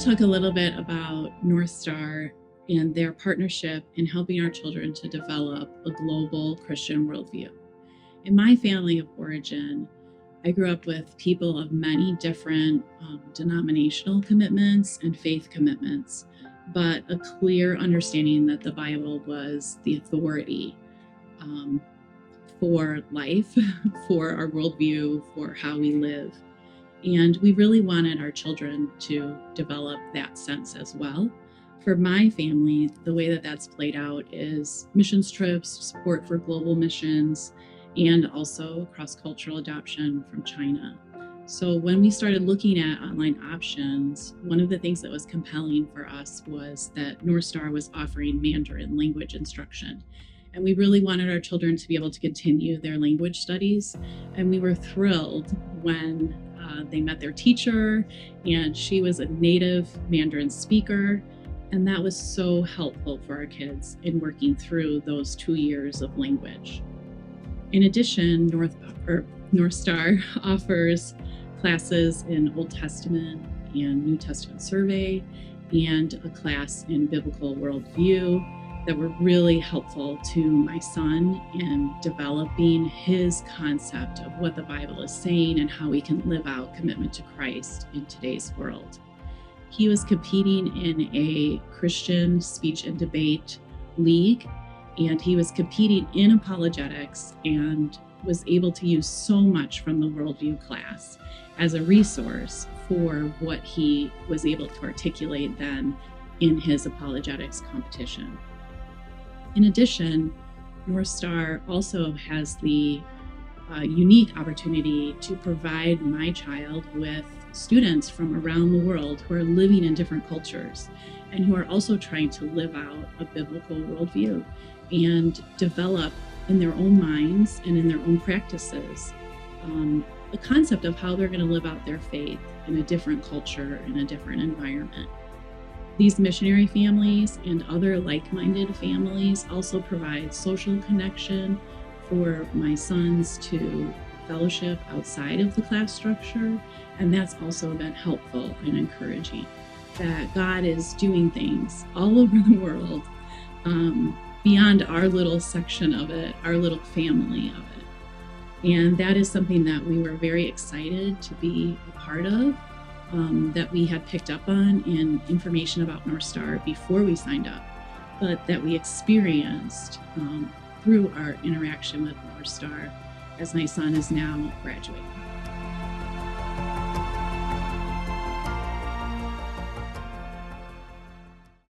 talk a little bit about North Star and their partnership in helping our children to develop a global Christian worldview. In my family of origin, I grew up with people of many different denominational commitments and faith commitments, but a clear understanding that the Bible was the authority for life, for our worldview, for how we live. And we really wanted our children to develop that sense as well. For my family, the way that that's played out is missions trips, support for global missions, and also cross-cultural adoption from China. So when we started looking at online options, one of the things that was compelling for us was that North Star was offering Mandarin language instruction. And we really wanted our children to be able to continue their language studies. And we were thrilled when they met their teacher, and she was a native Mandarin speaker. And that was so helpful for our kids in working through those 2 years of language. In addition, North Star offers classes in Old Testament and New Testament survey, and a class in biblical worldview that were really helpful to my son in developing his concept of what the Bible is saying and how we can live out commitment to Christ in today's world. He was competing in a Christian speech and debate league, and he was competing in apologetics and was able to use so much from the worldview class as a resource for what he was able to articulate then in his apologetics competition. In addition, North Star also has the unique opportunity to provide my child with students from around the world who are living in different cultures and who are also trying to live out a biblical worldview and develop in their own minds and in their own practices the concept of how they're going to live out their faith in a different culture, in a different environment. These missionary families and other like-minded families also provide social connection for my sons to fellowship outside of the class structure, and that's also been helpful and encouraging. That God is doing things all over the world beyond our little section of it, our little family of it. And that is something that we were very excited to be a part of. That we had picked up on in information about North Star before we signed up, but that we experienced through our interaction with North Star as my son is now graduating.